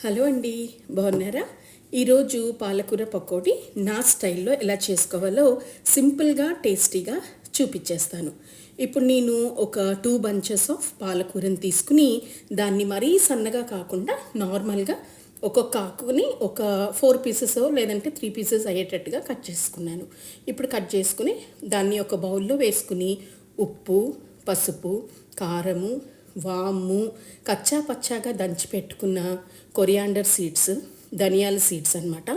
Hello అండి, బాగున్నారా? ఈరోజు పాలకూర పకోడీ నా స్టైల్లో ఎలా చేసుకోవాలో సింపుల్గా టేస్టీగా చూపించేస్తాను. ఇప్పుడు నేను ఒక 2 బంచెస్ ఆఫ్ పాలకూరని తీసుకుని దాన్ని మరీ సన్నగా కాకుండా నార్మల్గా ఒక్కొక్క ఆకుని ఒక 4 పీసెస్ లేదంటే 3 పీసెస్ అయ్యేటట్టుగా కట్ చేసుకున్నాను. ఇప్పుడు కట్ చేసుకుని దాన్ని ఒక బౌల్లో వేసుకుని ఉప్పు, పసుపు, కారము, వాము, కచ్చా పచ్చాగా దంచి పెట్టుకున్న కొరియాండర్ సీడ్స్, ధనియాల సీడ్స్ అనమాట,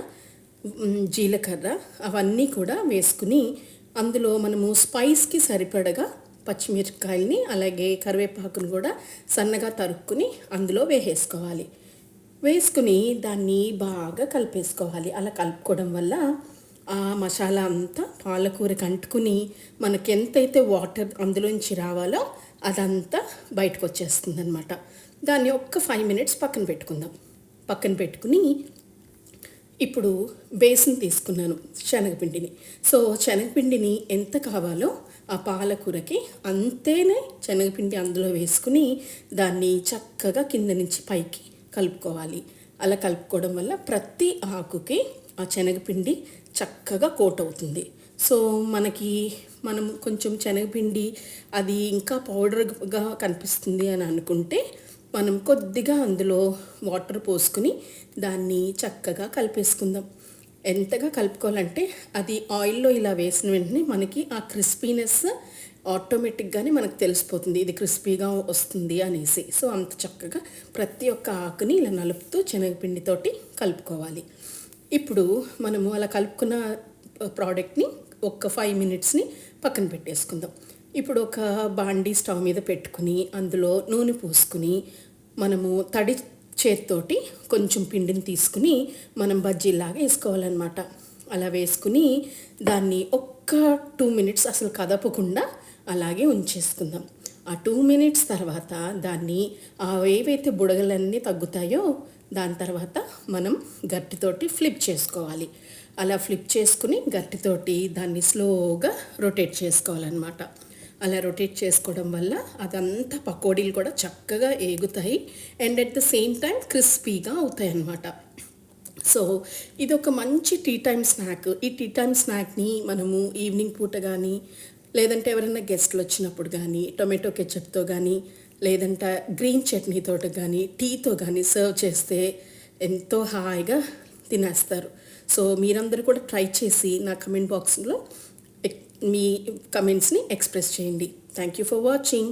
జీలకర్ర అవన్నీ కూడా వేసుకుని అందులో మనము స్పైస్కి సరిపడగా పచ్చిమిరపకాయలని అలాగే కరివేపాకును కూడా సన్నగా తరుక్కుని అందులో వేసేసుకోవాలి. వేసుకుని దాన్ని బాగా కలిపేసుకోవాలి. అలా కలుపుకోవడం వల్ల ఆ మసాలా అంతా పాలకూరకు అంటుకుని మనకి ఎంతైతే వాటర్ అందులోంచి రావాలో అదంతా బయటకు వచ్చేస్తుంది అనమాట. దాన్ని ఒక్క 5 మినిట్స్ పక్కన పెట్టుకుందాం. పక్కన పెట్టుకుని ఇప్పుడు బేసిన్ తీసుకున్నాను శనగపిండిని. సో శనగపిండిని ఎంత కావాలో ఆ పాలకూరకి అంతేనే శనగపిండి అందులో వేసుకుని దాన్ని చక్కగా కింద నుంచి పైకి కలుపుకోవాలి. అలా కలుపుకోవడం వల్ల ప్రతి ఆకుకి ఆ శనగపిండి చక్కగా కోట్ అవుతుంది. సో మనం కొంచెం శనగపిండి అది ఇంకా పౌడర్గా కనిపిస్తుంది అని అనుకుంటే మనం కొద్దిగా అందులో వాటర్ పోసుకుని దాన్ని చక్కగా కలిపేసుకుందాం. ఎంతగా కలుపుకోవాలంటే అది ఆయిల్లో ఇలా వేసిన వెంటనే మనకి ఆ క్రిస్పీనెస్ ఆటోమేటిక్గానే మనకు తెలిసిపోతుంది, ఇది క్రిస్పీగా వస్తుంది అనేసి. సో అంత చక్కగా ప్రతి ఒక్క ఆకుని ఇలా నలుపుతూ శనగపిండితోటి కలుపుకోవాలి. ఇప్పుడు మనము అలా కలుపుకున్న ప్రోడక్ట్ని ఒక 5 మినిట్స్ని పక్కన పెట్టేసుకుందాం. ఇప్పుడు ఒక బాండీ స్టవ్ మీద పెట్టుకుని అందులో నూనె పోసుకుని మనము తడి చేత్తోటి కొంచెం పిండిని తీసుకుని మనం బజ్జీలాగా వేసుకోవాలన్నమాట. అలా వేసుకుని దాన్ని ఒక్క 2 మినిట్స్ అసలు కదపకుండా అలాగే ఉంచేసుకుందాం. ఆ 2 మినిట్స్ తర్వాత దాన్ని ఏవైతే బుడగలన్నీ తగ్గుతాయో దాని తర్వాత మనం గట్టితోటి ఫ్లిప్ చేసుకోవాలి. అలా ఫ్లిప్ చేసుకుని గట్టితోటి దాన్ని స్లోగా రొటేట్ చేసుకోవాలన్నమాట. అలా రొటేట్ చేసుకోవడం వల్ల అదంతా పకోడీలు కూడా చక్కగా ఏగుతాయి and at the same time క్రిస్పీగా అవుతాయి అన్నమాట. సో ఇది ఒక మంచి టీ టైమ్ స్నాక్. ఈ టీ టైమ్ స్నాక్ని మనము ఈవినింగ్ పూట కానీ లేదంటే ఎవరైనా గెస్ట్లు వచ్చినప్పుడు కానీ టొమాటో కెచప్తో కానీ లేదంటే గ్రీన్ చట్నీతో కానీ టీతో కానీ సర్వ్ చేస్తే ఎంతో హాయిగా తినేస్తారు. సో మీరందరూ కూడా ట్రై చేసి నా కమెంట్ బాక్స్లో మీ కమెంట్స్ని ఎక్స్ప్రెస్ చేయండి. Thank you for watching.